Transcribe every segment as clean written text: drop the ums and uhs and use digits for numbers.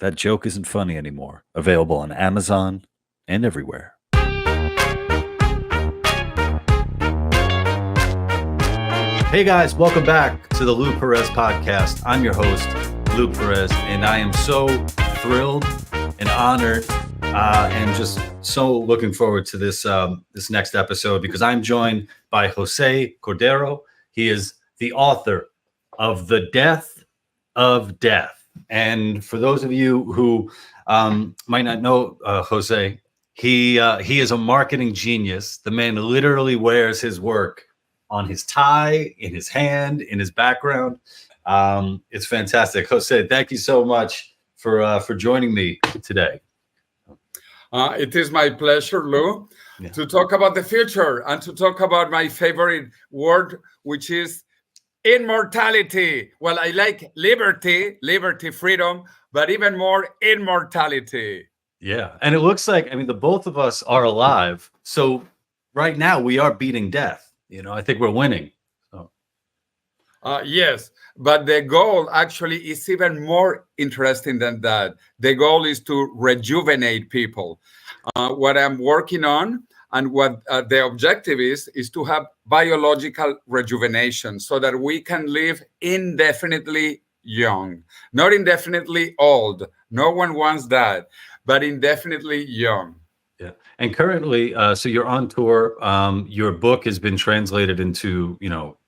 That Joke Isn't Funny Anymore. Available on Amazon and everywhere. Hey guys, welcome back to the Lou Perez Podcast. I'm your host, Lou Perez, and I am so thrilled and honored and just so looking forward to this next episode because I'm joined by José Cordeiro. He is the author of The Death of Death. And for those of you who might not know Jose, he is a marketing genius. The man literally wears his work on his tie, in his hand, in his background. It's fantastic. Jose, thank you so much for joining me today. It is my pleasure, Lou, to talk about the future and to talk about my favorite word, which is immortality. Well, I like liberty, freedom, but even more immortality. Yeah. And it looks like, the both of us are alive. So right now we are beating death. I think we're winning. So. Yes, but the goal actually is even more interesting than that. The goal is to rejuvenate people. What I'm working on and what the objective is to have biological rejuvenation so that we can live indefinitely young, not indefinitely old. No one wants that, but indefinitely young. Yeah. And currently, so you're on tour. Your book has been translated into,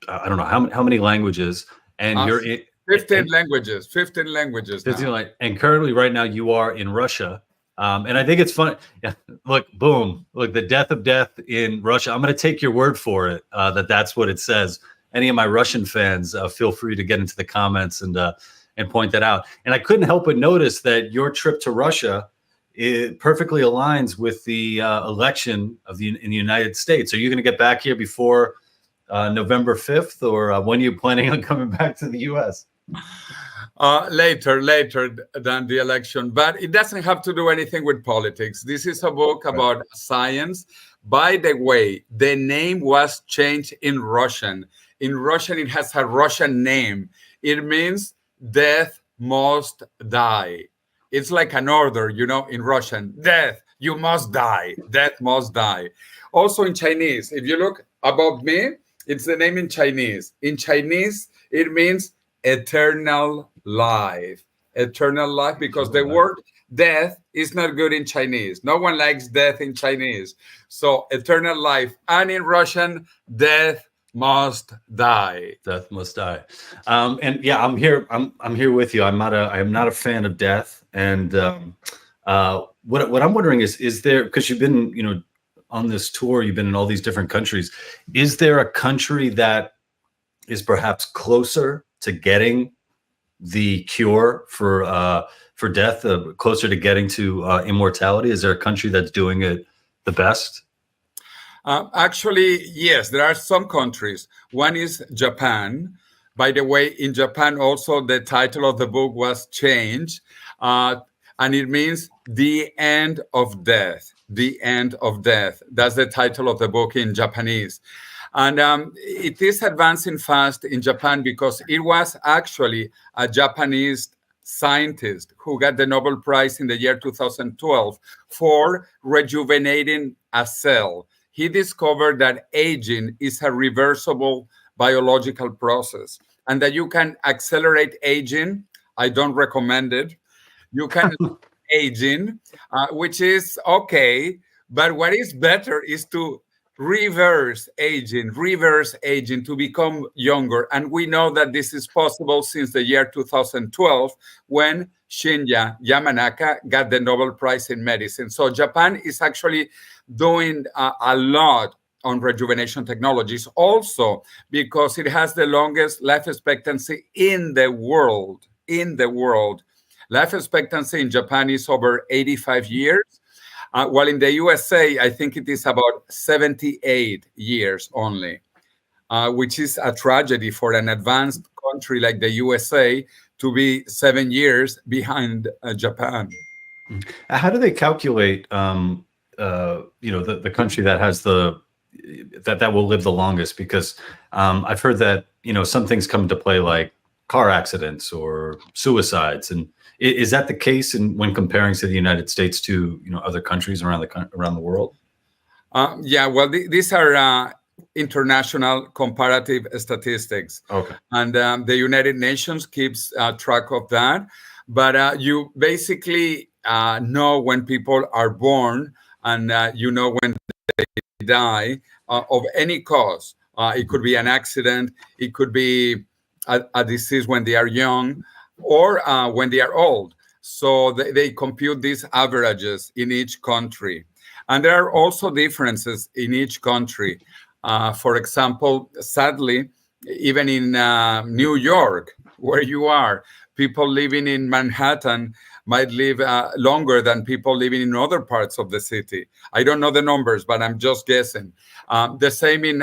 I don't know how many languages, and you're in 15 languages. 15 languages. And currently, right now, you are in Russia. And I think it's fun. Yeah, look, the death of death in Russia. I'm going to take your word for it. That's what it says. Any of my Russian fans, feel free to get into the comments and point that out. And I couldn't help but notice that your trip to Russia it perfectly aligns with the election in the United States. Are you going to get back here before November 5th, or when are you planning on coming back to the U.S.? Later than the election, but it doesn't have to do anything with politics. This is a book about science. By the way, the name was changed in Russian. In Russian, it has a Russian name. It means death must die. It's like an order, in Russian. Death, you must die. Death must die. Also in Chinese, if you look above me, it's the name in Chinese. In Chinese, it means eternal life. Eternal life, because the word death is not good in Chinese. No one likes death in Chinese. So eternal life. And in Russian, death must die. Death must die. And yeah, I'm here with you. I am not a fan of death. And what I'm wondering is there, because you've been, on this tour, you've been in all these different countries. Is there a country that is perhaps closer to getting the cure for death, closer to getting to immortality? Is there a country that's doing it the best? Actually, yes, there are some countries. One is Japan. By the way, in Japan also the title of the book was changed, and it means the end of death. The end of death. That's the title of the book in Japanese. And it is advancing fast in Japan because it was actually a Japanese scientist who got the Nobel Prize in the year 2012 for rejuvenating a cell. He discovered that aging is a reversible biological process and that you can accelerate aging. I don't recommend it. You can aging, which is okay. But what is better is to reverse aging to become younger. And we know that this is possible since the year 2012 when Shinya Yamanaka got the Nobel Prize in Medicine. So Japan is actually doing a lot on rejuvenation technologies, also because it has the longest life expectancy in the world. Life expectancy in Japan is over 85 years. While in the USA, I think it is about 78 years only, which is a tragedy for an advanced country like the USA to be 7 years behind Japan. How do they calculate, the country that has that will live the longest? Because I've heard that, some things come into play like car accidents or suicides. And is that the case when comparing to the United States to other countries around the world? Yeah, well, these are international comparative statistics. Okay. And the United Nations keeps track of that. But you basically know when people are born, and when they die of any cause. It could be an accident, it could be a disease when they are young, or when they are old. So they compute these averages in each country. And there are also differences in each country. For example, sadly, even in New York, where you are, people living in Manhattan might live longer than people living in other parts of the city. I don't know the numbers, but I'm just guessing. The same in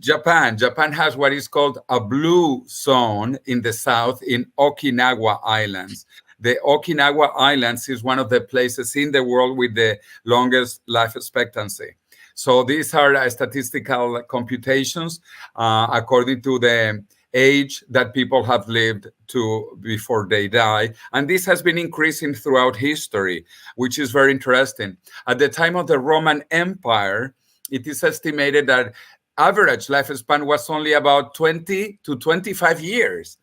Japan. Japan has what is called a blue zone in the south in Okinawa Islands. The Okinawa Islands is one of the places in the world with the longest life expectancy. So these are statistical computations according to the age that people have lived to before they die. And this has been increasing throughout history, which is very interesting. At the time of the Roman Empire, it is estimated that average lifespan was only about 20 to 25 years.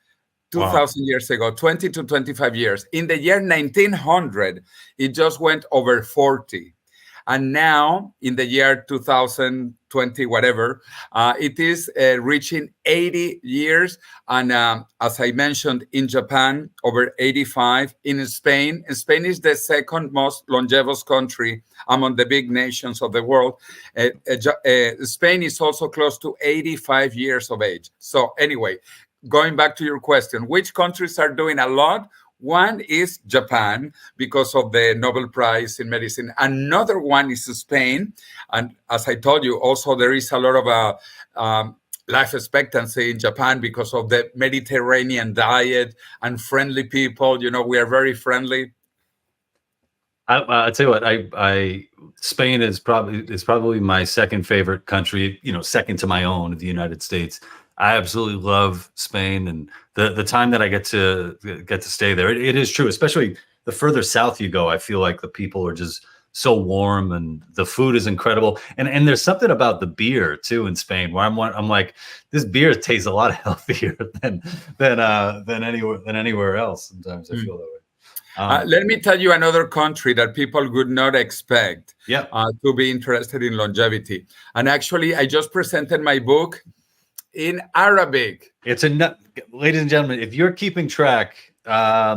2,000 years ago, 20 to 25 years. In the year 1900, it just went over 40. And now, in the year 2020, whatever, it is reaching 80 years. And as I mentioned, in Japan, over 85. In Spain is the second most longevous country among the big nations of the world. Spain is also close to 85 years of age. So anyway, going back to your question, which countries are doing a lot? One is Japan because of the Nobel Prize in Medicine. Another one is Spain. And as I told you, also there is a lot of life expectancy in Japan because of the Mediterranean diet and friendly people. We are very friendly. I'll tell you what, Spain is probably my second favorite country, second to my own, the United States. I absolutely love Spain, and the time that I get to stay there, it is true. Especially the further south you go, I feel like the people are just so warm, and the food is incredible. And there's something about the beer too in Spain where I'm like, this beer tastes a lot healthier than anywhere else. Sometimes I feel that way. Let me tell you another country that people would not expect to be interested in longevity. And actually, I just presented my book in Arabic. Ladies and gentlemen, if you're keeping track,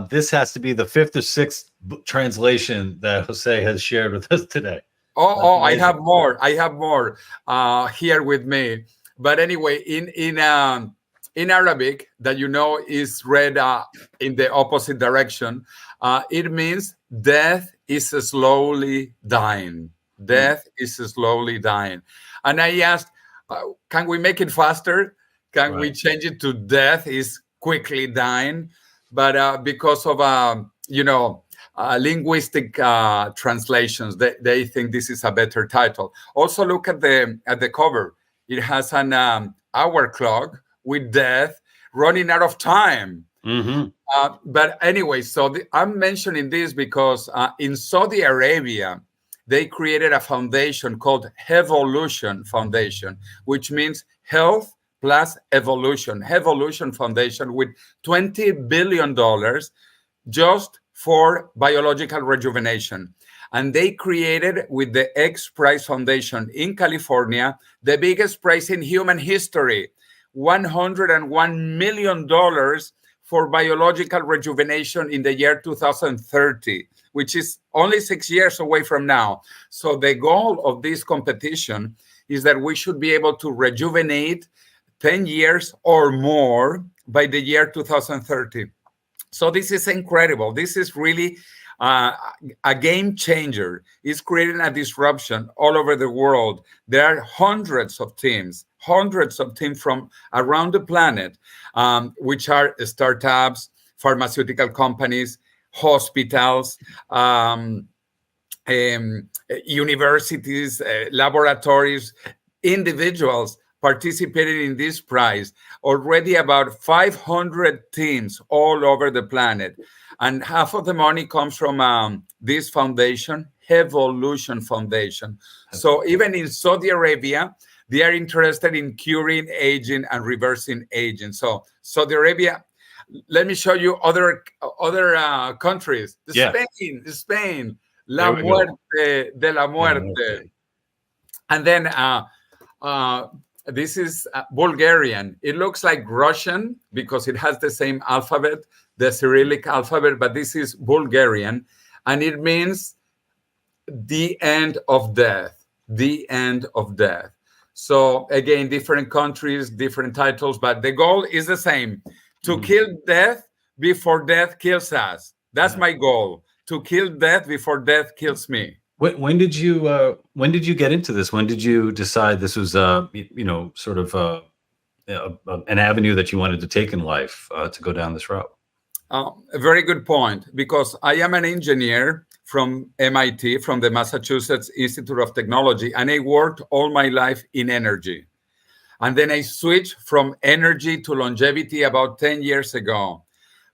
this has to be the fifth or sixth translation that Jose has shared with us today. I have more. Here with me. But anyway, in Arabic, that is read in the opposite direction, it means death is slowly dying. Death is slowly dying. And I asked, can we make it faster? Can we change it to death is quickly dying? But because of linguistic translations, they think this is a better title. Also, look at the cover. It has an hour clock with death running out of time. Mm-hmm. But anyway, so I'm mentioning this because in Saudi Arabia, they created a foundation called Evolution Foundation, which means health plus evolution. Evolution Foundation with $20 billion just for biological rejuvenation. And they created with the X Prize Foundation in California, the biggest prize in human history, $101 million for biological rejuvenation in the year 2030. Which is only 6 years away from now. So the goal of this competition is that we should be able to rejuvenate 10 years or more by the year 2030. So this is incredible. This is really a game changer. It's creating a disruption all over the world. There are hundreds of teams from around the planet, which are startups, pharmaceutical companies, hospitals, universities, laboratories, individuals, participated in this prize. Already about 500 teams all over the planet. And half of the money comes from this foundation, Evolution Foundation. So even in Saudi Arabia, they are interested in curing aging and reversing aging. So Saudi Arabia, let me show you other countries. Spain, La Muerte de la Muerte. And then this is Bulgarian. It looks like Russian because it has the same alphabet, the Cyrillic alphabet, but this is Bulgarian. And it means the end of death, the end of death. So again, different countries, different titles, but the goal is the same, to kill death before death kills us. That's my goal, to kill death before death kills me. When did you get into this? When did you decide this was sort of an avenue that you wanted to take in life, to go down this route? A very good point, because I am an engineer from MIT, from the Massachusetts Institute of Technology, and I worked all my life in energy. And then I switched from energy to longevity about 10 years ago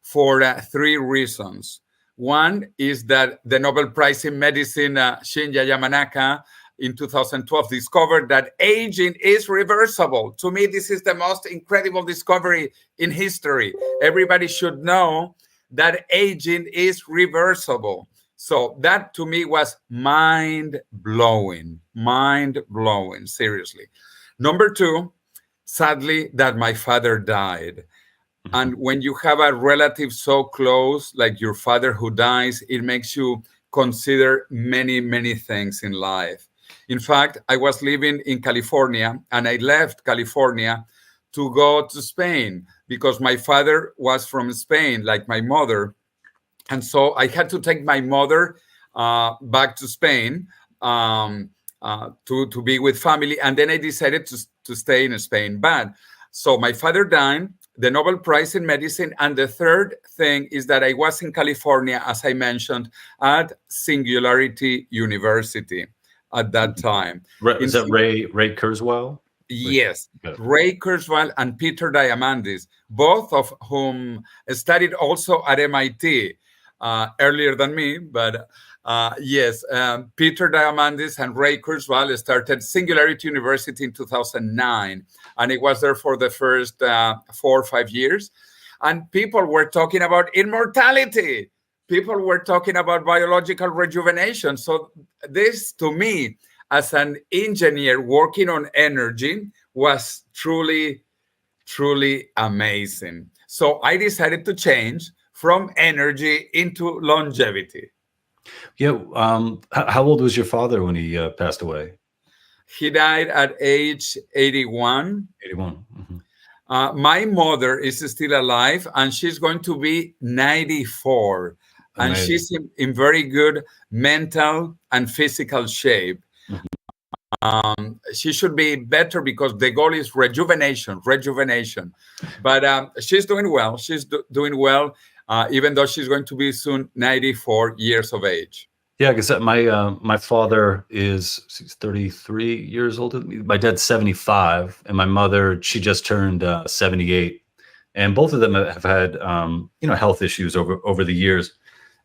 for 3 reasons. One is that the Nobel Prize in Medicine, Shinya Yamanaka, in 2012 discovered that aging is reversible. To me, this is the most incredible discovery in history. Everybody should know that aging is reversible. So that to me was mind-blowing, seriously. Number 2, sadly, that my father died. And when you have a relative so close, like your father who dies, it makes you consider many, many things in life. In fact, I was living in California, and I left California to go to Spain because my father was from Spain, like my mother. And so I had to take my mother back to Spain to be with family. And then I decided to stay in Spain. But so my father died, the Nobel Prize in Medicine. And the third thing is that I was in California, as I mentioned, at Singularity University at that time. Is that Ray Kurzweil? Yes, Ray Kurzweil and Peter Diamandis, both of whom studied also at MIT earlier than me. But yes, Peter Diamandis and Ray Kurzweil started Singularity University in 2009. And it was there for the first 4 or 5 years. And people were talking about immortality. People were talking about biological rejuvenation. So this, to me, as an engineer working on energy, was truly, truly amazing. So I decided to change from energy into longevity. Yeah. How old was your father when he passed away? He died at age 81. 81. My mother is still alive, and she's going to be 94. Amazing. And she's in very good mental and physical shape. She should be better because the goal is rejuvenation. But she's doing well. She's doing well, even though she's going to be soon 94 years of age. Yeah, because my father is 33 years old. My dad's 75, and my mother, she just turned 78. And both of them have had health issues over the years.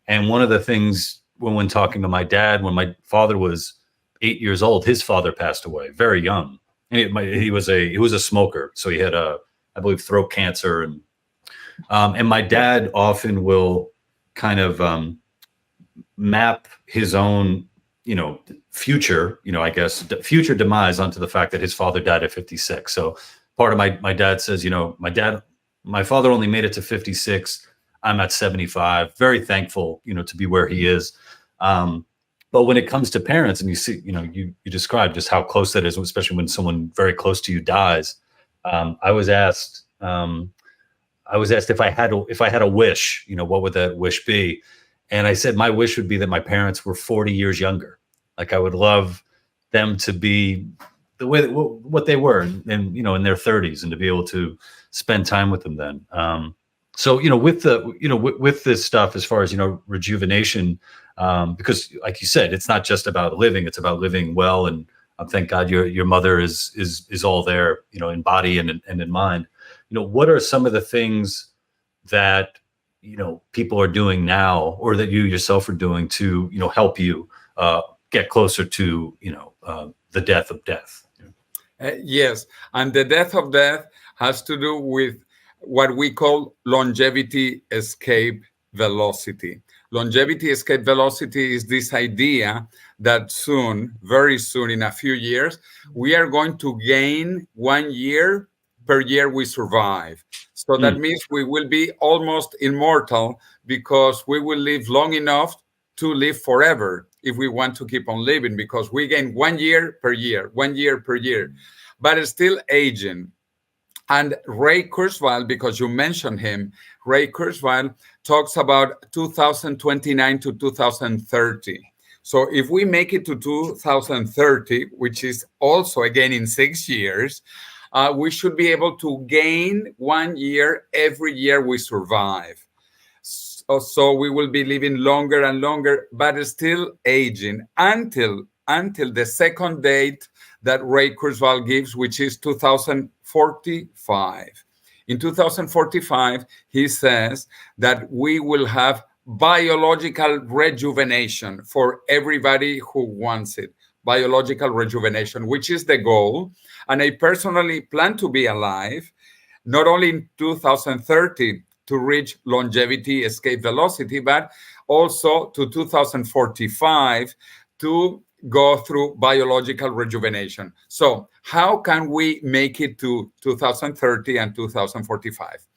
And one of the things when talking to my dad, when my father was 8 years old, his father passed away very young. And he was a smoker, so he had I believe throat cancer, and my dad often will kind of map his own future, I guess future demise onto the fact that his father died at 56. So part of my dad says, my father only made it to 56. I'm at 75. Very thankful, to be where he is. But when it comes to parents, and you see, you described just how close that is, especially when someone very close to you dies. I was asked if I had a wish, what would that wish be? And I said my wish would be that my parents were 40 years younger. Like I would love them to be the way that what they were, and in their 30s, and to be able to spend time with them then. So with this stuff, as far as rejuvenation, because like you said, it's not just about living; it's about living well and Thank God your mother is all there, in body and in mind. What are some of the things that people are doing now, or that you yourself are doing to help you get closer to the death of death? Yes, and the death of death has to do with what we call longevity escape velocity. Longevity escape velocity is this idea that soon, very soon, in a few years, we are going to gain 1 year per year we survive. So that means we will be almost immortal, because we will live long enough to live forever if we want to keep on living, because we gain 1 year per year, 1 year per year, but it's still aging. And Ray Kurzweil, because you mentioned him, Ray Kurzweil talks about 2029 to 2030. So if we make it to 2030, which is also again in 6 years, we should be able to gain 1 year every year we survive. So we will be living longer and longer, but still aging until the second date that Ray Kurzweil gives, which is 2045. In 2045, he says that we will have biological rejuvenation for everybody who wants it. Biological rejuvenation, which is the goal. And I personally plan to be alive, not only in 2030 to reach longevity escape velocity, but also to 2045 to go through biological rejuvenation. So how can we make it to 2030 and 2045?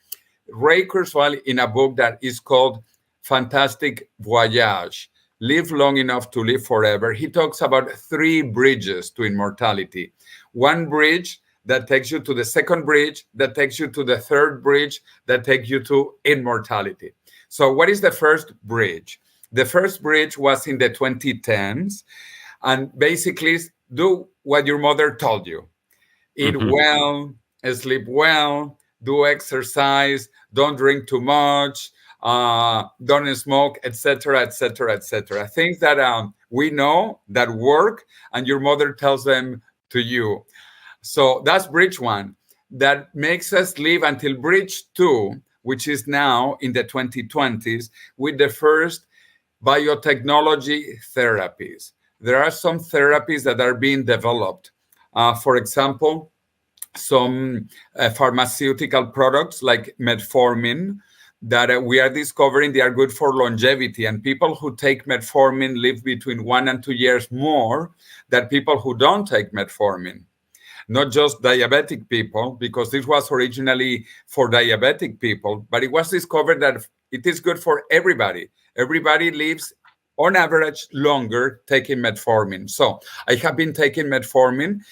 Ray Kurzweil, in a book that is called Fantastic Voyage, Live Long Enough to Live Forever, he talks about 3 bridges to immortality. One bridge that takes you to the second bridge, that takes you to the third bridge, that takes you to immortality. So what is the first bridge? The first bridge was in the 2010s, and basically do what your mother told you. Eat well, sleep well, do exercise, don't drink too much, don't smoke, etc., etc., etc. Things that we know that work, and your mother tells them to you. So that's bridge 1. That makes us live until bridge 2, which is now in the 2020s, with the first biotechnology therapies. There are some therapies that are being developed. For example, some pharmaceutical products like metformin that we are discovering they are good for longevity. And people who take metformin live between 1 and 2 years more than people who don't take metformin. Not just diabetic people, because this was originally for diabetic people, but it was discovered that it is good for everybody. Everybody lives on average longer taking metformin. So I have been taking metformin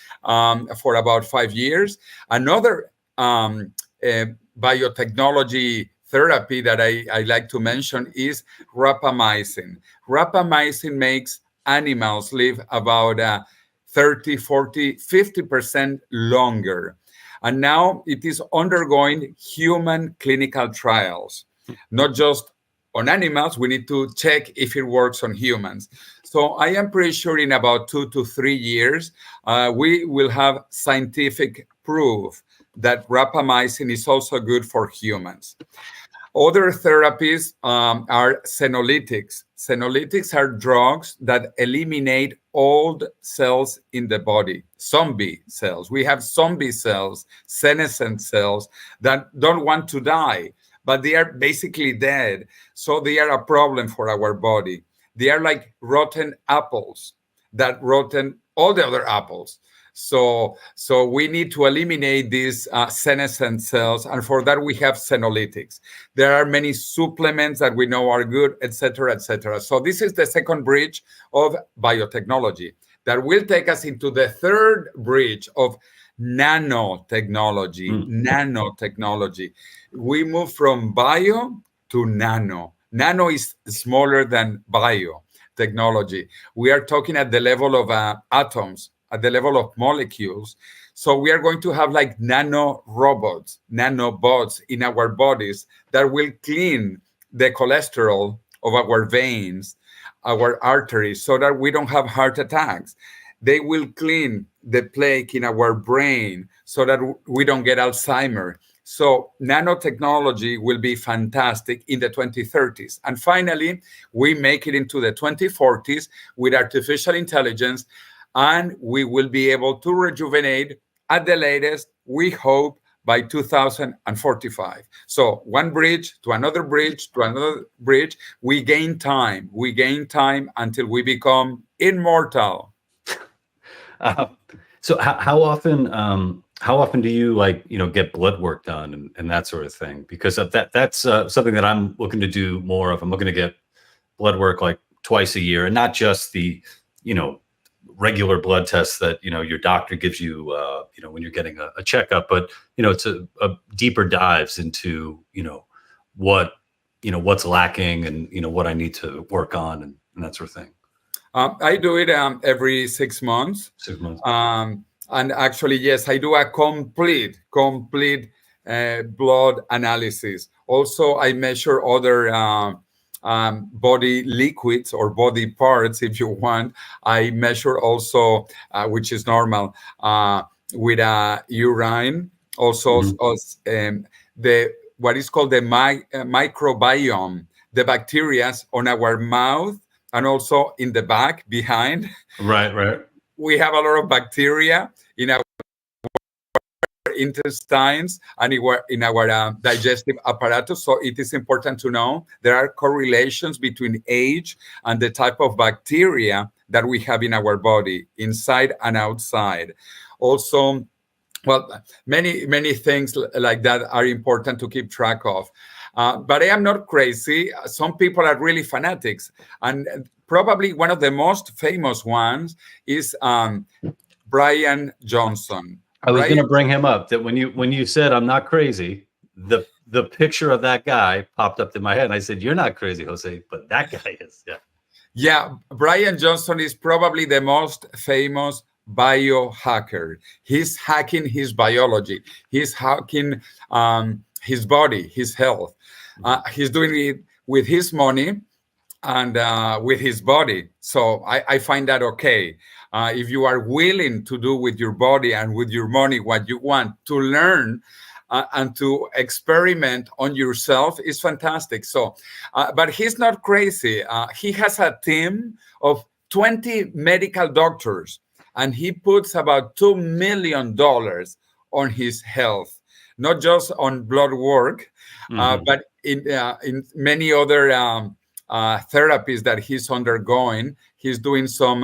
for about 5 years. Another biotechnology therapy that I like to mention is rapamycin. Rapamycin makes animals live about 30, 40, 50% longer. And now it is undergoing human clinical trials, not just on animals. We need to check if it works on humans. So I am pretty sure in about 2 to 3 years, we will have scientific proof that rapamycin is also good for humans. Other therapies are senolytics. Senolytics are drugs that eliminate old cells in the body, zombie cells. We have zombie cells, senescent cells that don't want to die, but they are basically dead. So they are a problem for our body. They are like rotten apples that rotten all the other apples. So we need to eliminate these senescent cells, and for that we have senolytics. There are many supplements that we know are good, etc., etc. So this is the second bridge of biotechnology that will take us into the third bridge of nanotechnology. Nanotechnology. We move from bio to nano. Nano is smaller than biotechnology. We are talking at the level of atoms, at the level of molecules. So we are going to have like nano robots, nanobots in our bodies that will clean the cholesterol of our veins, our arteries, so that we don't have heart attacks. they will clean the plaque in our brain so that we don't get Alzheimer. So nanotechnology will be fantastic in the 2030s. And finally, we make it into the 2040s with artificial intelligence, and we will be able to rejuvenate at the latest, we hope, by 2045. So one bridge to another bridge to another bridge, we gain time. We gain time until we become immortal. So how often do you get blood work done and that sort of thing? Because that's something that I'm looking to do more of. I'm looking to get blood work like twice a year, and not just the regular blood tests that your doctor gives you when you're getting a checkup, but it's a deeper dives into what's lacking and what I need to work on and that sort of thing. I do it every 6 months. 6 months. And actually, yes, I do a complete blood analysis. Also, I measure other body liquids or body parts, if you want. I measure also, which is normal, with urine. Also, what is called the microbiome, the bacteria on our mouth and also in the back behind. Right. We have a lot of bacteria in our intestines and in our digestive apparatus. So it is important to know there are correlations between age and the type of bacteria that we have in our body, inside and outside. Also, well, many things like that are important to keep track of. But I am not crazy. Some people are really fanatics. And probably one of the most famous ones is Bryan Johnson. I was going to bring him up. That when you said I'm not crazy, the picture of that guy popped up in my head, and I said, "You're not crazy, Jose, but that guy is." Yeah. Bryan Johnson is probably the most famous biohacker. He's hacking his biology. He's hacking his body, his health. He's doing it with his money and with his body. So I find that okay. If you are willing to do with your body and with your money what you want to learn and to experiment on yourself, is fantastic. So, but he's not crazy. He has a team of 20 medical doctors, and he puts about $2 million on his health, not just on blood work, but in many other therapies that he's undergoing. He's doing some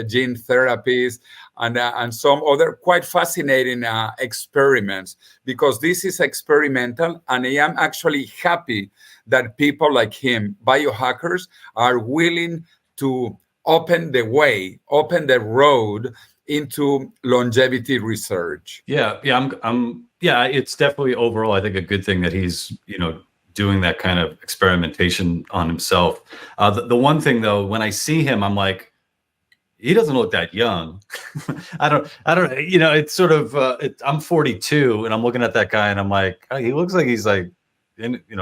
gene therapies and some other quite fascinating experiments, because this is experimental. And I am actually happy that people like him, biohackers, are willing to open the way, open the road into longevity research. Yeah. It's definitely overall, I think, a good thing that he's doing that kind of experimentation on himself. The one thing though, when I see him, I'm like, he doesn't look that young. I don't. It's sort of. I'm 42, and I'm looking at that guy, and I'm like, oh, he looks like he's like,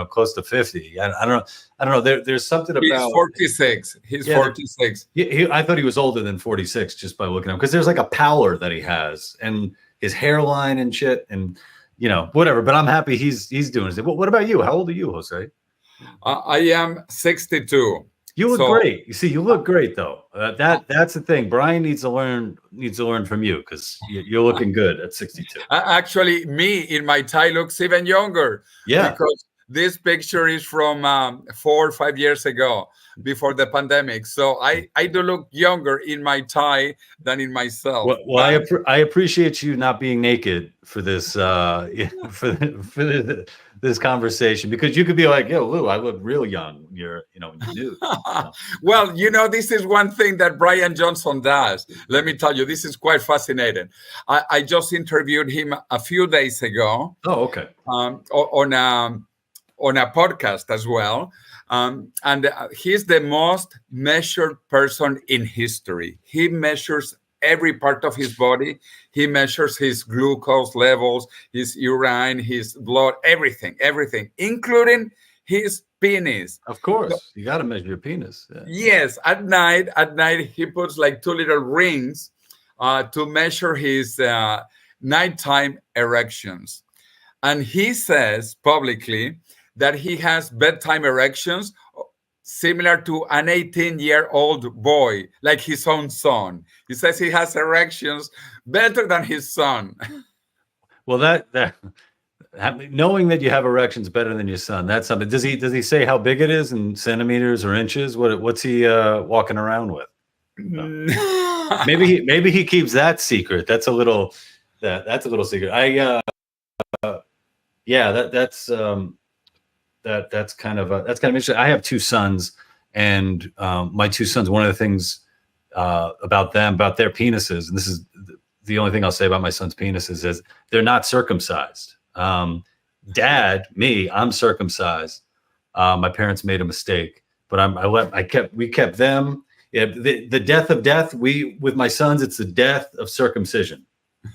close to 50. I don't know. There's something about. He's 46. He's 46. I thought he was older than 46 just by looking at him, because there's like a pallor that he has, and his hairline and shit, and whatever. But I'm happy he's doing it. What about you? How old are you, Jose? I am 62. You look great. You see, you look great though. That's the thing. Bryan needs to learn from you, because you're looking good at 62. Actually, me in my tie looks even younger. Yeah. Because this picture is from 4 or 5 years ago, before the pandemic. So I do look younger in my tie than in myself. Well, I appreciate you not being naked for this this conversation, because you could be like, yo, Lou, I look real young. You're when you do. Well, this is one thing that Bryan Johnson does. Let me tell you, this is quite fascinating. I just interviewed him a few days ago. Oh, okay. On a podcast as well. And he's the most measured person in history. He measures every part of his body. He measures his glucose levels, his urine, his blood, everything, including his penis. Of course, you got to measure your penis. Yeah. Yes, at night he puts like 2 little rings to measure his nighttime erections. And he says publicly that he has bedtime erections similar to an 18-year-old boy, like his own son. He says he has erections better than his son. Well, that knowing that you have erections better than your son, that's something. Does he say how big it is in centimeters or inches? What's he walking around with? No. maybe he keeps that secret. That's a little secret. That's kind of interesting. I have two sons, and my two sons, one of the things about their penises, and this is the only thing I'll say about my son's penises, is they're not circumcised. Dad, I'm circumcised. My parents made a mistake, but we kept them. Yeah, the death of death. With my sons, it's the death of circumcision.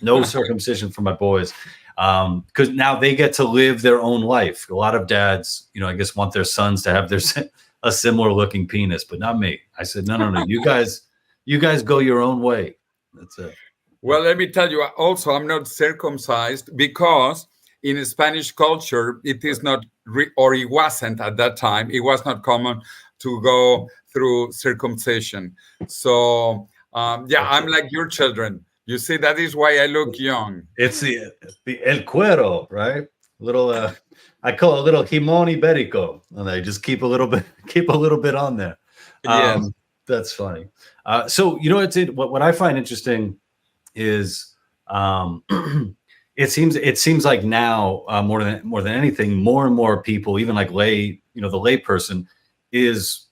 No circumcision for my boys. Because now they get to live their own life. A lot of dads, I guess, want their sons to have a similar looking penis, but not me. I said, no. You guys go your own way. That's it. Well, let me tell you also, I'm not circumcised because in Spanish culture, it is not, or it wasn't at that time, it was not common to go through circumcision. So, I'm like your children. You see, that is why I look young. It's the el cuero, right? Little, I call it a little limón ibérico, and I just keep a little bit on there. Yes. That's funny. So what I find interesting is it seems like now more than anything, more and more people, even like the lay person, is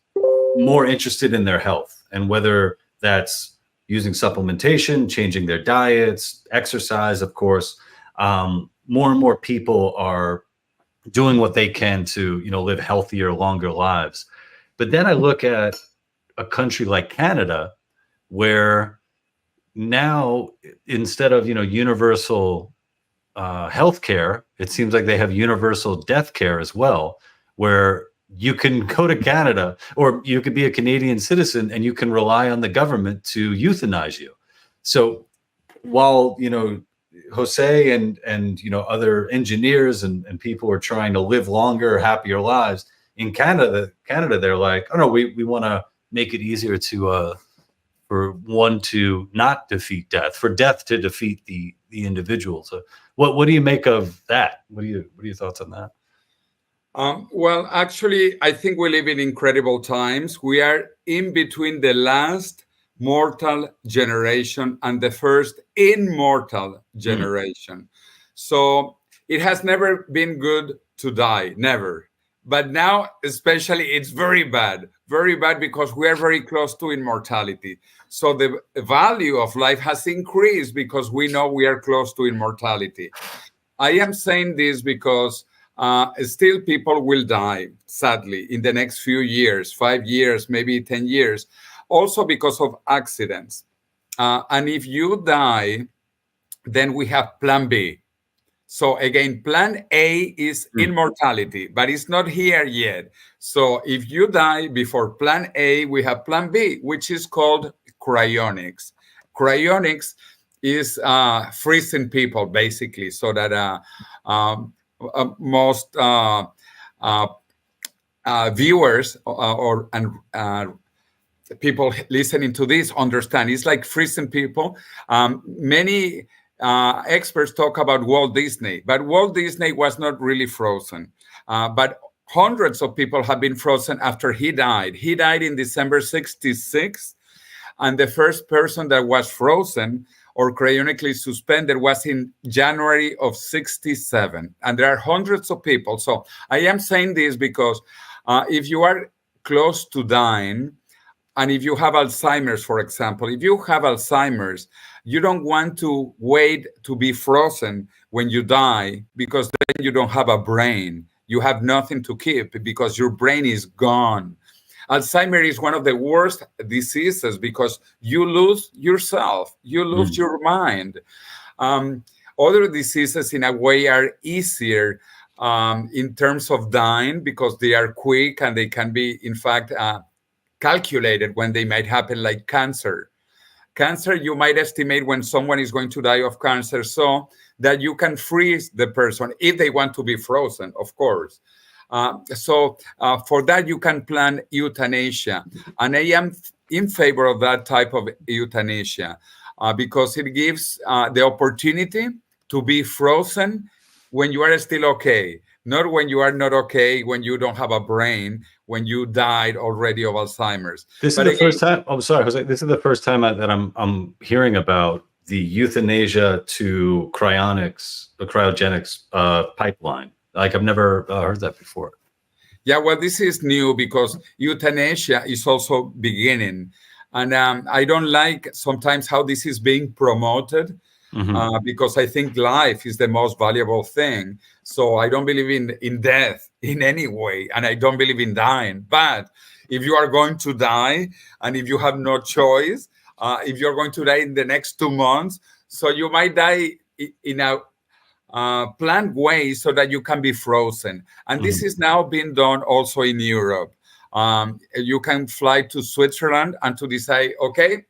more interested in their health, and whether that's using supplementation, changing their diets, exercise, of course. More and more people are doing what they can to, live healthier, longer lives. But then I look at a country like Canada, where now instead of, universal healthcare, it seems like they have universal death care as well, where you can go to Canada, or you could be a Canadian citizen, and you can rely on the government to euthanize you. So while, Jose and other engineers and people are trying to live longer, happier lives, in Canada, they're like, oh no, we want to make it easier for one to not defeat death, for death to defeat the individual. So what do you make of that? What are your thoughts on that? Well, actually, I think we live in incredible times. We are in between the last mortal generation and the first immortal generation. So it has never been good to die, never. But now, especially, it's very bad because we are very close to immortality. So the value of life has increased because we know we are close to immortality. I am saying this because still people will die, sadly, in the next few years, 5 years, maybe 10 years, also because of accidents. And if you die, then we have plan B. So again, plan A is immortality, but it's not here yet. So if you die before plan A, we have plan B, which is called cryonics. Cryonics is freezing people, basically, so that most viewers and people listening to this understand. It's like freezing people. Many experts talk about Walt Disney, but Walt Disney was not really frozen. But hundreds of people have been frozen after he died. He died in December 1966, and the first person that was frozen or cryonically suspended was in January of 1967. And there are hundreds of people. So I am saying this because if you are close to dying, and if you have Alzheimer's, for example, if you have Alzheimer's, you don't want to wait to be frozen when you die, because then you don't have a brain. You have nothing to keep because your brain is gone. Alzheimer's is one of the worst diseases because you lose yourself, you lose your mind. Other diseases, in a way, are easier in terms of dying because they are quick and they can be, in fact, calculated when they might happen, like cancer. Cancer, you might estimate when someone is going to die of cancer so that you can freeze the person if they want to be frozen, of course. So for that, you can plan euthanasia. And I am in favor of that type of euthanasia because it gives the opportunity to be frozen when you are still okay, not when you are not okay, when you don't have a brain, when you died already of Alzheimer's. This is the first time. I'm sorry, Jose. This is the first time that I'm hearing about the euthanasia to cryonics, the cryogenics pipeline. Like I've never heard that before. Yeah, well, this is new because euthanasia is also beginning. And I don't like sometimes how this is being promoted because I think life is the most valuable thing. So I don't believe in death in any way, and I don't believe in dying. But if you are going to die and if you have no choice, if you're going to die in the next 2 months, so you might die in a planned way so that you can be frozen. And this is now being done also in Europe. You can fly to Switzerland and to decide, okay,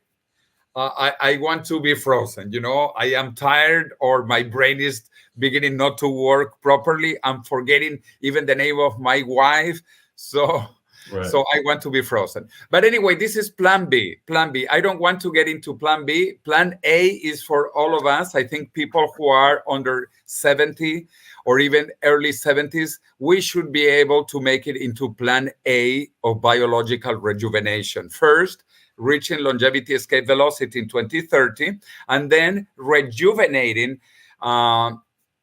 I want to be frozen. You know, I am tired or my brain is beginning not to work properly. I'm forgetting even the name of my wife. So I want to be frozen. But anyway, this is plan B. Plan B. I don't want to get into plan B. Plan A is for all of us. I think people who are under 70 or even early 70s, we should be able to make it into plan A of biological rejuvenation. First, reaching longevity escape velocity in 2030, and then rejuvenating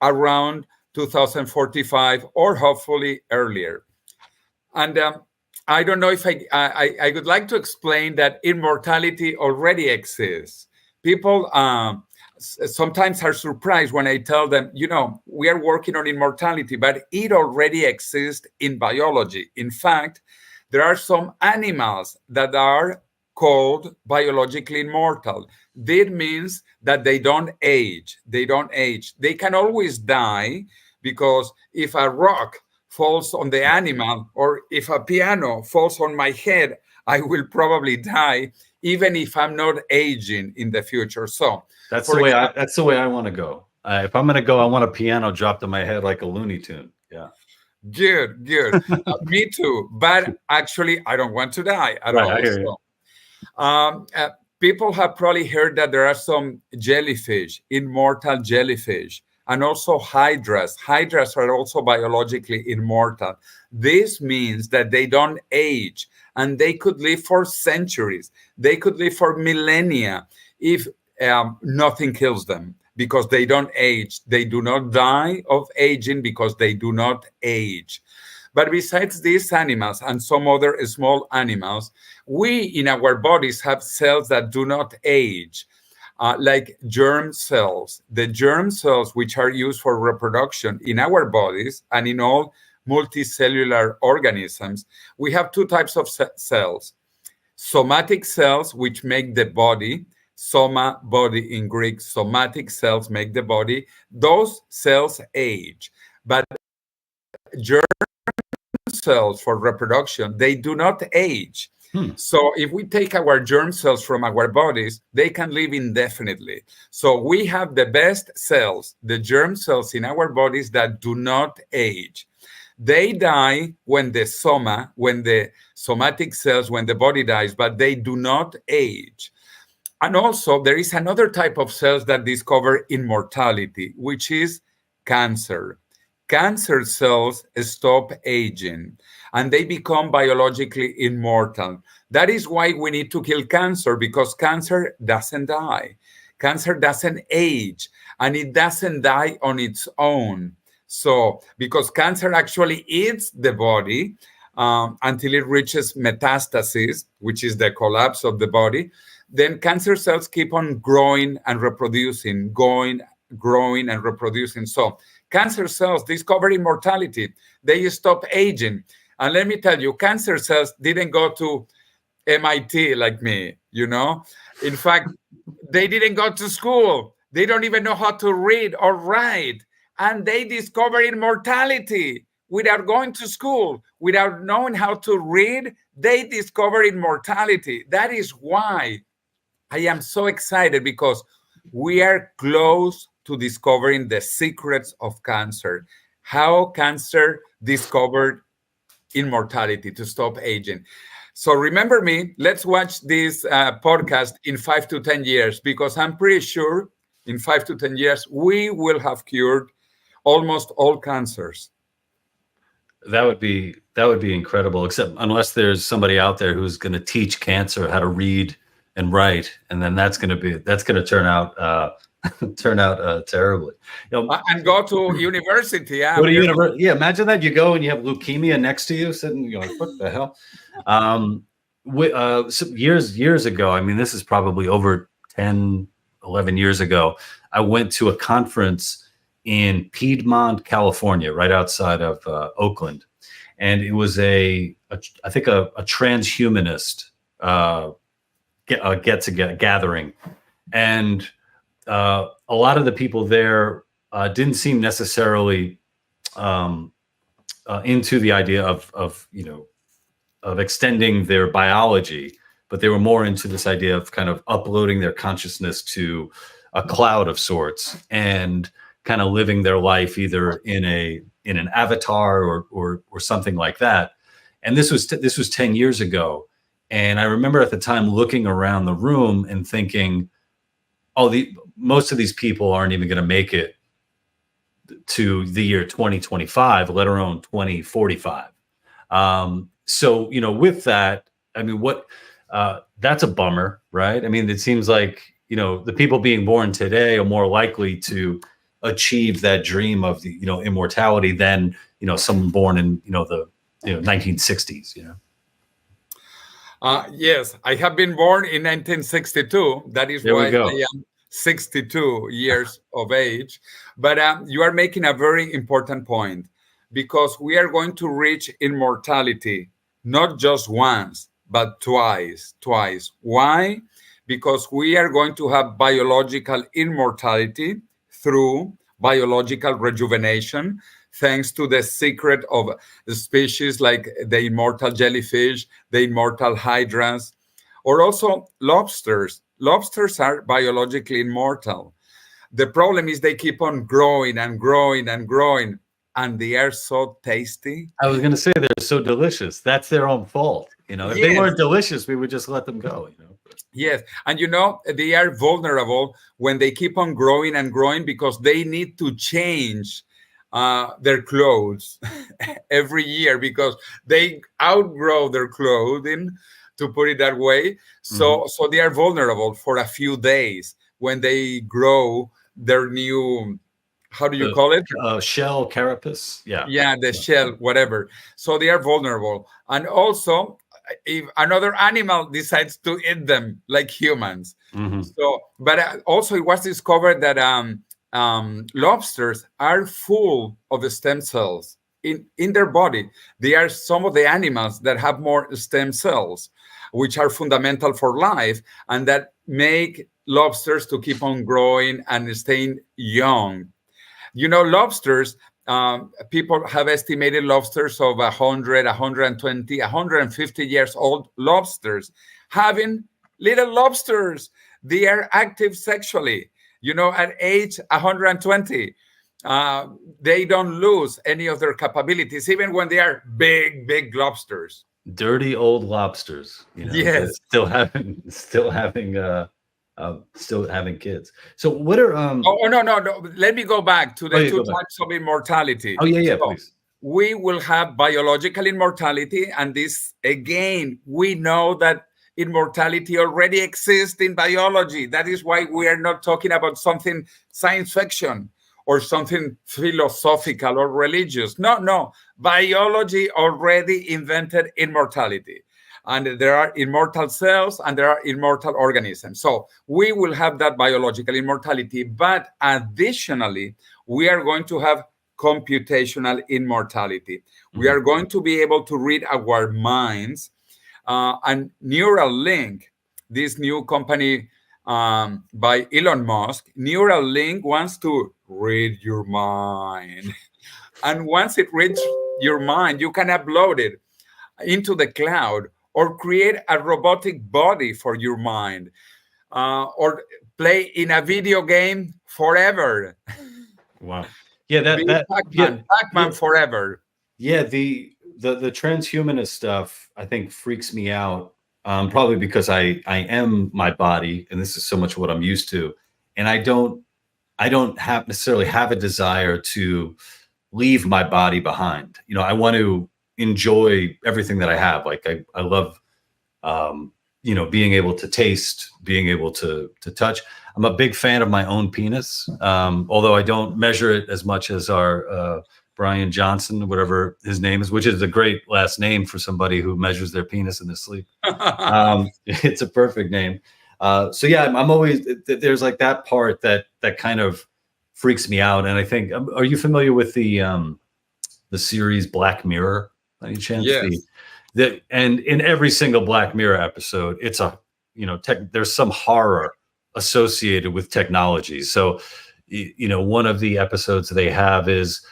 around 2045 or hopefully earlier. And I don't know if I would like to explain that immortality already exists. People sometimes are surprised when I tell them, you know, we are working on immortality, but it already exists in biology. In fact, there are some animals that are called biologically immortal. That means that they don't age. They don't age. They can always die because if a rock falls on the animal or if a piano falls on my head, I will probably die even if I'm not aging in the future. So that's the way I want to go. If I'm going to go, I want a piano dropped on my head like a Looney Tune. Yeah. Good. Me too. But actually, I don't want to die at all. I hear you. People have probably heard that there are some jellyfish, immortal jellyfish, and also hydras. Hydras are also biologically immortal. This means that they don't age and they could live for centuries. They could live for millennia if nothing kills them because they don't age. They do not die of aging because they do not age. But besides these animals and some other small animals, we in our bodies have cells that do not age, like germ cells. The germ cells, which are used for reproduction in our bodies and in all multicellular organisms, we have two types of cells. Somatic cells, which make the body, soma, body in Greek, somatic cells make the body. Those cells age. But germ cells for reproduction, they do not age. So if we take our germ cells from our bodies, they can live indefinitely. So we have the best cells, the germ cells in our bodies that do not age. They die when the soma, when the somatic cells, when the body dies, but they do not age. And also there is another type of cells that discover immortality, which is cancer. Cancer cells stop aging and they become biologically immortal. That is why we need to kill cancer, because cancer doesn't die. Cancer doesn't age and it doesn't die on its own. So, because cancer actually eats the body until it reaches metastasis, which is the collapse of the body, then cancer cells keep on growing and reproducing, growing and reproducing. So, cancer cells discover immortality. They stop aging. And let me tell you, cancer cells didn't go to MIT like me, you know. In fact, they didn't go to school. They don't even know how to read or write. And they discover immortality without going to school, without knowing how to read. They discover immortality. That is why I am so excited because we are close to discovering the secrets of cancer, how cancer discovered immortality to stop aging. So remember me, let's watch this podcast in 5 to 10 years, because I'm pretty sure in 5 to 10 years, we will have cured almost all cancers. That would be incredible, except unless there's somebody out there who's going to teach cancer how to read and write, and then that's going to turn out terribly. And go to university. Go to university. Yeah, imagine that you go and you have leukemia next to you, sitting. You're like, what the hell? Years ago, I mean, this is probably over 10, 11 years ago, I went to a conference in Piedmont, California, right outside of Oakland. And it was I think a transhumanist gathering. And a lot of the people there didn't seem necessarily into the idea of extending their biology, but they were more into this idea of kind of uploading their consciousness to a cloud of sorts and kind of living their life either in an avatar or something like that. And this was 10 years ago. And I remember at the time looking around the room and thinking, most of these people aren't even going to make it to the year 2025, let alone 2045. So, with that, I mean, that's a bummer, right? I mean, it seems like, the people being born today are more likely to achieve that dream of the, immortality than, someone born in, the 1960s, Yes, I have been born in 1962. That is why I am 62 years of age. But you are making a very important point, because we are going to reach immortality, not just once, but twice. Why? Because we are going to have biological immortality through biological rejuvenation, thanks to the secret of species like the immortal jellyfish, the immortal hydras, or also lobsters. Lobsters are biologically immortal. The problem is they keep on growing and growing and growing, and they are so tasty. I was going to say they're so delicious. That's their own fault. If they weren't delicious, we would just let them go. Yes. And they are vulnerable when they keep on growing and growing, because they need to change their clothes every year, because they outgrow their clothing, to put it that way. So they are vulnerable for a few days when they grow their new, how do you call it? Shell, carapace. Yeah, the shell, whatever. So they are vulnerable. And also, if another animal decides to eat them, like humans. So, but also it was discovered that lobsters are full of stem cells in their body. They are some of the animals that have more stem cells, which are fundamental for life, and that make lobsters to keep on growing and staying young. Lobsters, people have estimated lobsters of 100, 120, 150 years old lobsters having little lobsters. They are active sexually. At age 120, they don't lose any of their capabilities, even when they are big lobsters. Dirty old lobsters. Yes. Still having kids. So what are no. Let me go back to the two types of immortality. Please. We will have biological immortality, and this, again, we know that immortality already exists in biology. That is why we are not talking about something science fiction or something philosophical or religious. No. Biology already invented immortality. And there are immortal cells and there are immortal organisms. So we will have that biological immortality. But additionally, we are going to have computational immortality. We are going to be able to read our minds. And Neuralink, this new company by Elon Musk, Neuralink wants to read your mind. And once it reads your mind, you can upload it into the cloud or create a robotic body for your mind. or play in a video game forever. Wow. Yeah, Be Pac-Man forever. Yeah, the transhumanist stuff I think freaks me out. Probably because I am my body, and this is so much what I'm used to, and I don't necessarily have a desire to leave my body behind. I want to enjoy everything that I have. Like I love, being able to taste, being able to touch. I'm a big fan of my own penis, although I don't measure it as much as our Bryan Johnson, whatever his name is, which is a great last name for somebody who measures their penis in their sleep. It's a perfect name. So yeah, I'm always, there's like that part that kind of freaks me out. And I think, are you familiar with the series Black Mirror? By any chance? Yes. And in every single Black Mirror episode, it's there's some horror associated with technology. So, one of the episodes they have is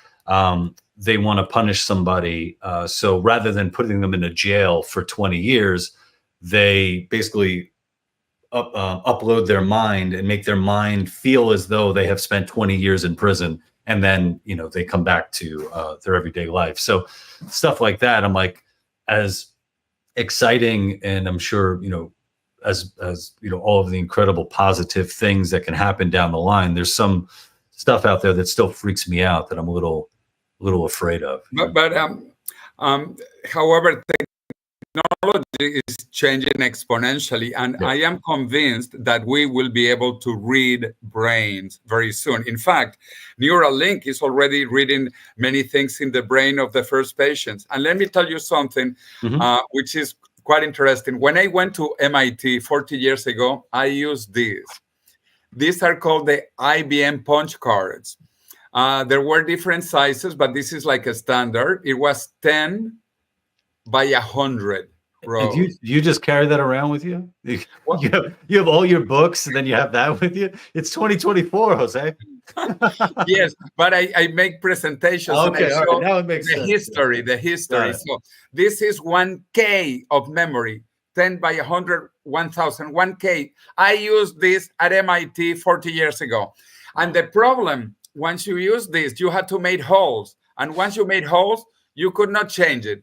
they want to punish somebody. So rather than putting them in a jail for 20 years, they basically upload their mind and make their mind feel as though they have spent 20 years in prison. And then, they come back to their everyday life. So stuff like that, I'm like, as exciting, and I'm sure, as all of the incredible positive things that can happen down the line, there's some stuff out there that still freaks me out that I'm a little afraid of. But however, technology is changing exponentially, and I am convinced that we will be able to read brains very soon. In fact, Neuralink is already reading many things in the brain of the first patients. And let me tell you something, which is quite interesting. When I went to MIT 40 years ago, I used these. These are called the IBM punch cards. There were different sizes, but this is like a standard. It was 10 by 100 rows. And you just carry that around with you? You have all your books, and then you have that with you? It's 2024, Jose. Yes, but I make presentations. Okay, and I all right. Now it makes the sense. history. Right. So this is 1K of memory, 10 by 100, 1,000, 1K. I used this at MIT 40 years ago. And the problem, once you use this, you had to make holes. And once you made holes, you could not change it.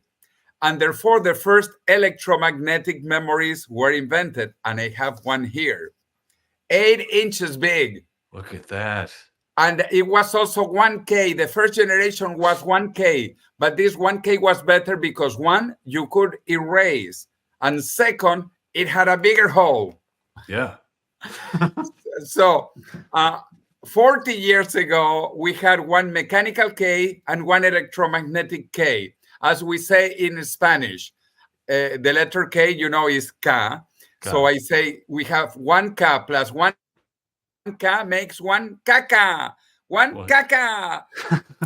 And therefore, the first electromagnetic memories were invented. And I have one here, 8 inches big. Look at that. And it was also 1K. The first generation was 1K. But this 1K was better because, one, you could erase. And second, it had a bigger hole. Yeah. So 40 years ago, we had one mechanical K and one electromagnetic K. As we say in Spanish, the letter K, is K. So I say we have 1K plus 1K makes 1 caca. 1 caca.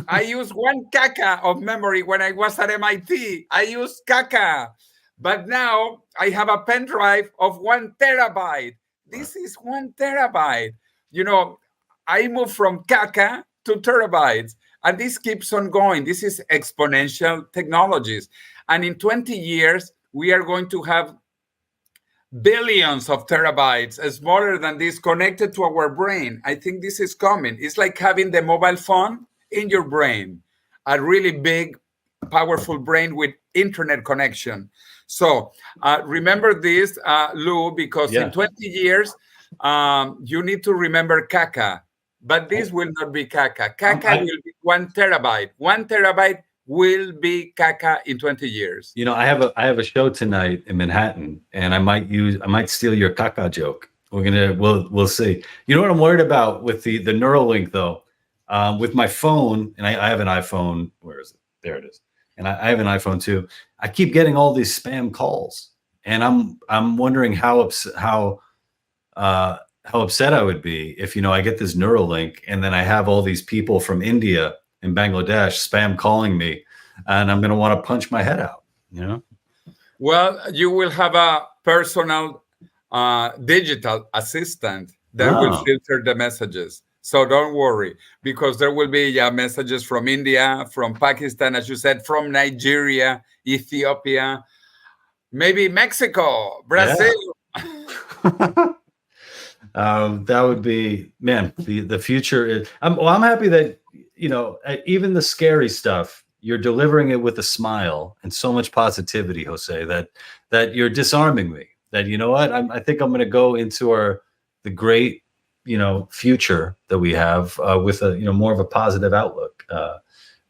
I used 1 caca of memory when I was at MIT. I used caca. But now I have a pen drive of 1 terabyte. This is 1 terabyte. I moved from caca to terabytes. And this keeps on going. This is exponential technologies. And in 20 years, we are going to have billions of terabytes, smaller than this, connected to our brain. I think this is coming. It's like having the mobile phone in your brain, a really big, powerful brain with internet connection. So remember this, Lou, because in 20 years, you need to remember caca. But this will not be caca. Caca will be 1 terabyte. 1 terabyte will be caca in 20 years. I have a show tonight in Manhattan, and I might steal your caca joke. We'll see. You know what I'm worried about with the Neuralink though? With my phone, and I have an iPhone. Where is it? There it is. And I have an iPhone too. I keep getting all these spam calls, and I'm wondering how upset I would be if I get this Neuralink and then I have all these people from India and Bangladesh spam calling me, and I'm going to want to punch my head out. Well, you will have a personal digital assistant that will filter the messages. So don't worry, because there will be messages from India, from Pakistan, as you said, from Nigeria, Ethiopia, maybe Mexico, Brazil. Yeah. That would be, man, the future is, I'm happy that, even the scary stuff, you're delivering it with a smile and so much positivity, Jose, that you're disarming me, that, you know what, I think I'm going to go into the great, future that we have, with a, more of a positive outlook,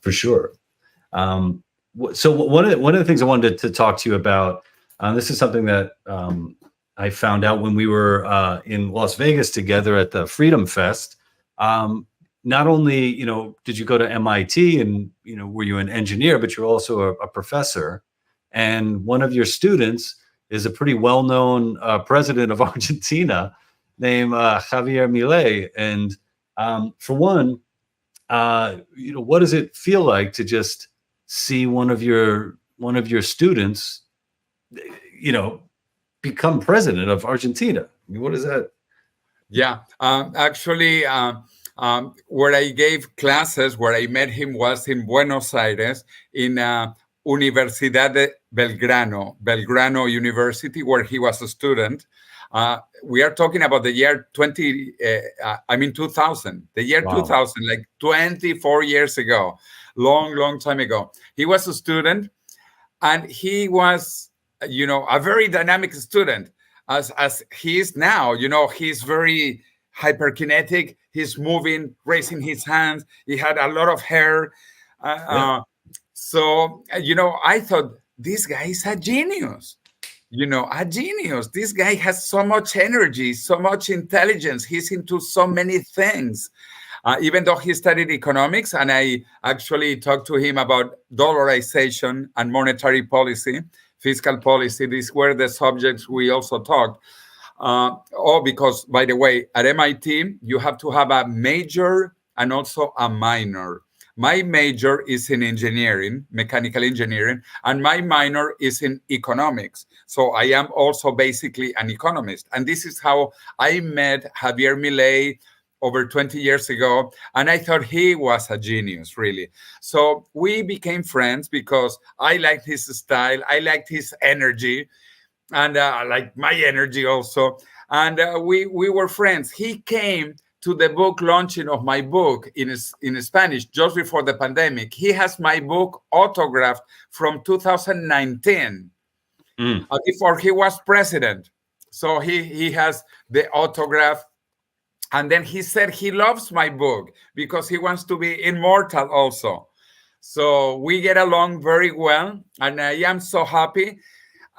for sure. So one of the things I wanted to talk to you about, this is something that, I found out when we were in Las Vegas together at the Freedom Fest. Not only, did you go to MIT and, were you an engineer, but you're also a professor. And one of your students is a pretty well-known president of Argentina named Javier Milei. And for one, what does it feel like to just see one of your students, become president of Argentina? I mean, what is that? Yeah, actually, where I gave classes, where I met him was in Buenos Aires, in Universidad de Belgrano University, where he was a student. We are talking about the year 2000, the year 2000, like 24 years ago, long time ago. He was a student, and he was, a very dynamic student, as he is now. He's very hyperkinetic. He's moving, raising his hands. He had a lot of hair. So, I thought, this guy is a genius. A genius. This guy has so much energy, so much intelligence. He's into so many things. Even though he studied economics, and I actually talked to him about dollarization and monetary policy, fiscal policy. These were the subjects we also talked. Because, by the way, at MIT, you have to have a major and also a minor. My major is in engineering, mechanical engineering, and my minor is in economics. So I am also basically an economist. And this is how I met Javier Milei over 20 years ago. And I thought he was a genius, really. So we became friends because I liked his style. I liked his energy, and I liked my energy also. And we were friends. He came to the book launching of my book in Spanish just before the pandemic. He has my book autographed from 2019, before he was president. So he has the autograph. And then he said he loves my book because he wants to be immortal also. So we get along very well, and I am so happy.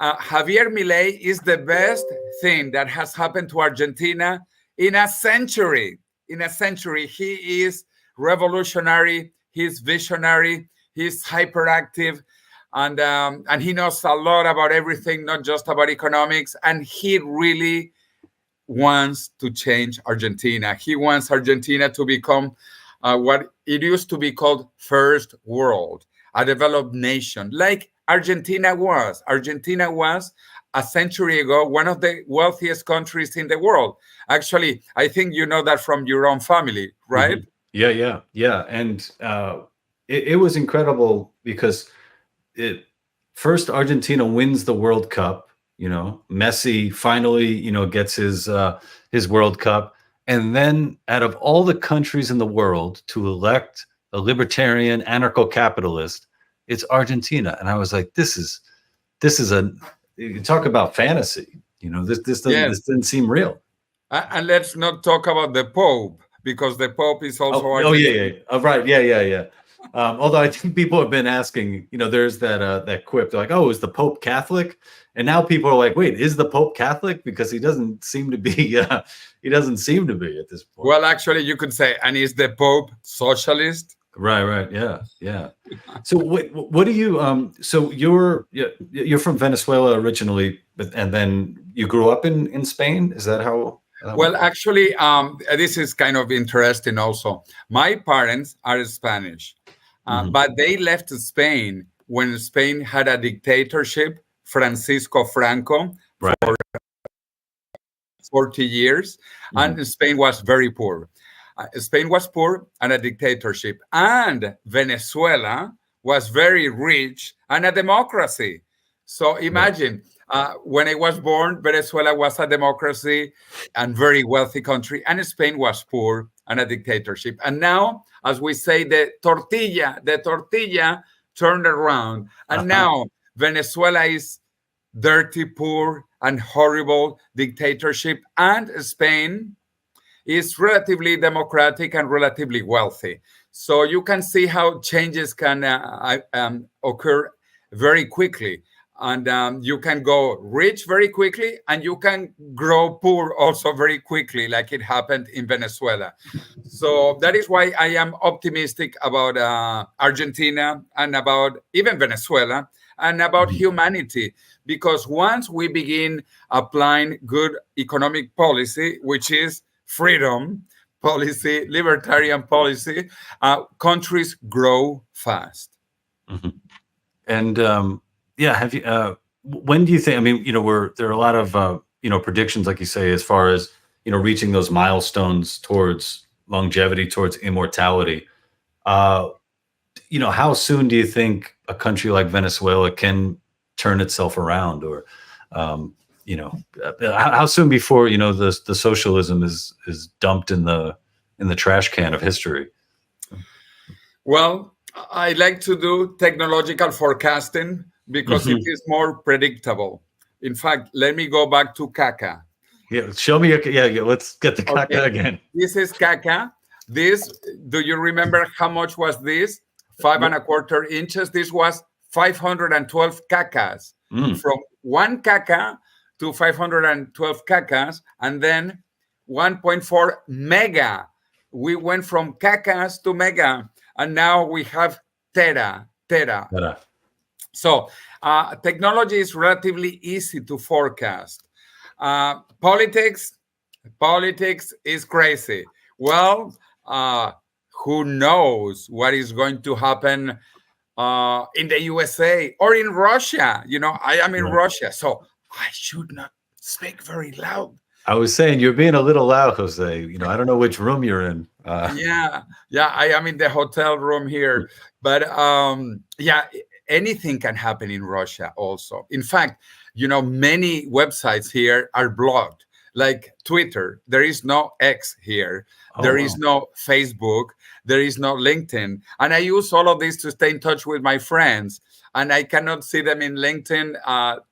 Javier Milei is the best thing that has happened to Argentina in a century. He is revolutionary. He's visionary. He's hyperactive, and he knows a lot about everything, not just about economics. And he really wants to change Argentina. He wants Argentina to become what it used to be called first world, a developed nation, like Argentina was. Argentina was a century ago one of the wealthiest countries in the world. Actually, I think you know that from your own family, right? Mm-hmm. Yeah. And it was incredible because first Argentina wins the World Cup. Messi finally, gets his World Cup. And then out of all the countries in the world to elect a libertarian anarcho-capitalist, it's Argentina. And I was like, this is you talk about fantasy. This didn't seem real. And let's not talk about the Pope, because the Pope is also Argentinian. Oh, right. Yeah. Although I think people have been asking, there's that quip. They're like, oh, is the Pope Catholic? And now people are like, wait, is the Pope Catholic? Because he doesn't seem to be. He doesn't seem to be at this point. Well, actually, you could say, and is the Pope socialist? Right. Yeah. So what do you? So you're from Venezuela originally, and then you grew up in Spain. Is that how? Well, actually, this is kind of interesting also. My parents are Spanish, but they left Spain when Spain had a dictatorship, Francisco Franco, for 40 years, and Spain was very poor. Spain was poor and a dictatorship, and Venezuela was very rich and a democracy. So imagine, When I was born, Venezuela was a democracy and very wealthy country, and Spain was poor and a dictatorship. And now, as we say, the tortilla turned around, and now Venezuela is dirty, poor, and horrible dictatorship, and Spain is relatively democratic and relatively wealthy. So you can see how changes can occur very quickly. And you can go rich very quickly, and you can grow poor also very quickly, like it happened in Venezuela. So that is why I am optimistic about Argentina and about even Venezuela and about humanity. Because once we begin applying good economic policy, which is freedom policy, libertarian policy, countries grow fast. Mm-hmm. And have you? When do you think? I mean, there are a lot of predictions, like you say, as far as reaching those milestones towards longevity, towards immortality. How soon do you think a country like Venezuela can turn itself around, or how soon before the socialism is dumped in the trash can of history? Well, I like to do technological forecasting because it is more predictable. In fact, let me go back to caca. Yeah, show me. Let's get the caca again. This is caca. Do you remember how much was this? 5.25 inches. This was 512 cacas. From 1 caca to 512 cacas, and then 1.4 mega. We went from cacas to mega, and now we have tera. So technology is relatively easy to forecast. Politics is crazy. Well, who knows what is going to happen in the USA or in Russia? I am in Russia, so I should not speak very loud. I was saying you're being a little loud, Jose. I don't know which room you're in. Yeah, I am in the hotel room here. But anything can happen in Russia also. In fact, many websites here are blocked, like Twitter. There is no X here. There is no Facebook. There is no LinkedIn. And I use all of this to stay in touch with my friends. And I cannot see them in LinkedIn,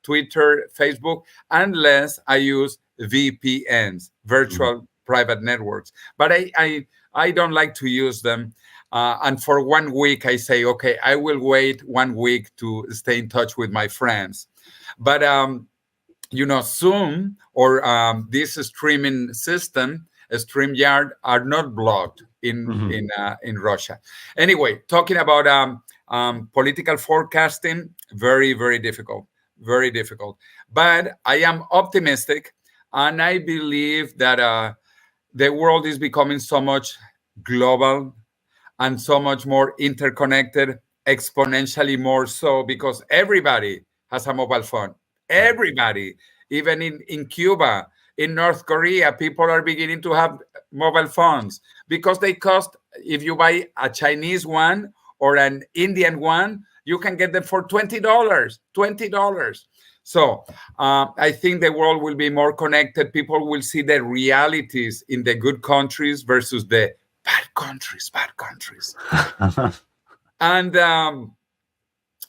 Twitter, Facebook, unless I use VPNs, virtual private networks. But I don't like to use them. And for 1 week, I say, okay, I will wait 1 week to stay in touch with my friends. But, Zoom or this streaming system, StreamYard, are not blocked in Russia. Anyway, talking about political forecasting, very, very difficult. Very difficult. But I am optimistic, and I believe that the world is becoming so much global and so much more interconnected, exponentially more so, because everybody has a mobile phone. Everybody, even in Cuba, in North Korea, people are beginning to have mobile phones because they cost, if you buy a Chinese one or an Indian one, you can get them for $20. So I think the world will be more connected. People will see the realities in the good countries versus the bad countries. And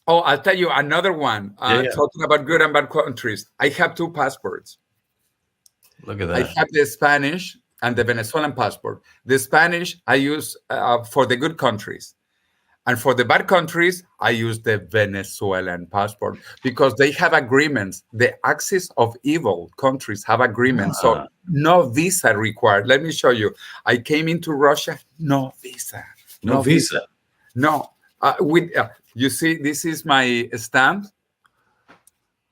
I'll tell you another one. Talking about good and bad countries. I have 2 passports. Look at that. I have the Spanish and the Venezuelan passport. The Spanish I use for the good countries. And for the bad countries, I use the Venezuelan passport because they have agreements. The axis of evil countries have agreements. So no visa required. Let me show you. I came into Russia, no visa. No visa? No. You see, this is my stamp.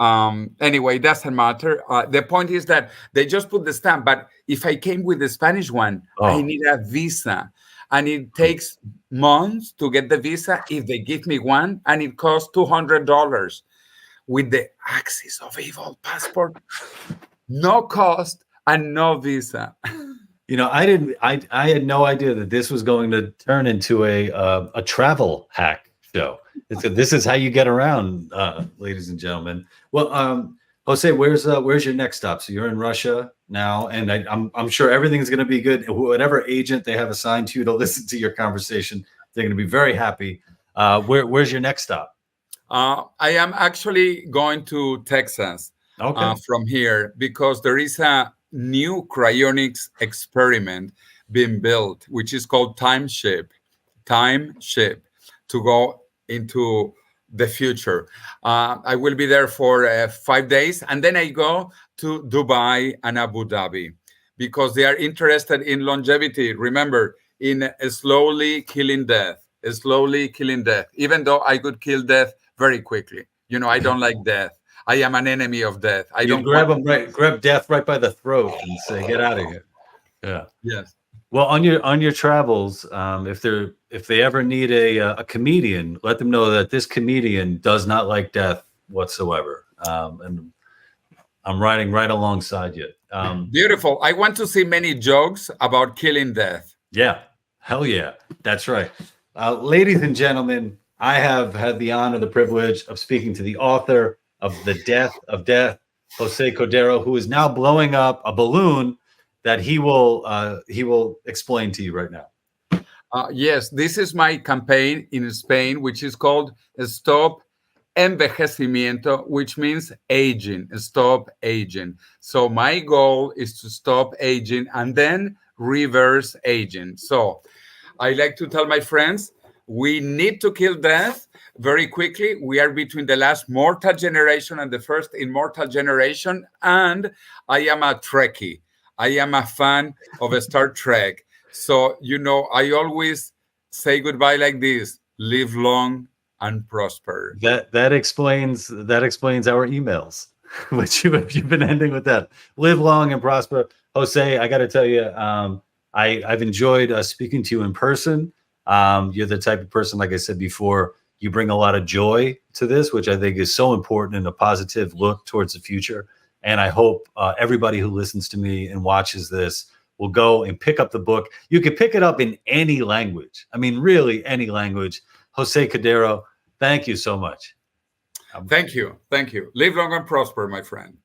Anyway, it doesn't matter. The point is that they just put the stamp. But if I came with the Spanish one, I need a visa. And it takes months to get the visa if they give me one, and it costs $200. With the axis of evil passport, no cost and no visa. I had no idea that this was going to turn into a travel hack show. This is how you get around, ladies and gentlemen. Well, Jose, where's your next stop? So you're in Russia now, and I'm sure everything's going to be good. Whatever agent they have assigned to you to listen to your conversation, they're going to be very happy. Where's your next stop? I am actually going to Texas from here because there is a new cryonics experiment being built, which is called Time Ship, to go into the future. I will be there for 5 days, and then I go to Dubai and Abu Dhabi because they are interested in longevity. Remember, in slowly killing death, even though I could kill death very quickly. I don't like death. I am an enemy of death. You grab death right by the throat and say, "Get out of here." Yeah. Yes. Well, on your travels, if they ever need a comedian, let them know that this comedian does not like death whatsoever. And I'm riding right alongside you. Beautiful. I want to see many jokes about killing death. Yeah. Hell yeah. That's right. Ladies and gentlemen, I have had the honor, the privilege of speaking to the author of The Death of Death, José Cordeiro, who is now blowing up a balloon that he will explain to you right now. Yes, this is my campaign in Spain, which is called Stop Envejecimiento, which means aging, stop aging. So my goal is to stop aging and then reverse aging. So I like to tell my friends, we need to kill death very quickly. We are between the last mortal generation and the first immortal generation. And I am a Trekkie. I am a fan of Star Trek. So, I always say goodbye like this: live long and prosper. That explains our emails, which you've been ending with that. Live long and prosper. Jose, I got to tell you, I've enjoyed speaking to you in person. You're the type of person, like I said before, you bring a lot of joy to this, which I think is so important, and a positive look towards the future. And I hope everybody who listens to me and watches this will go and pick up the book. You can pick it up in any language. I mean, really any language. José Cordeiro, thank you so much. Thank you. Live long and prosper, my friend.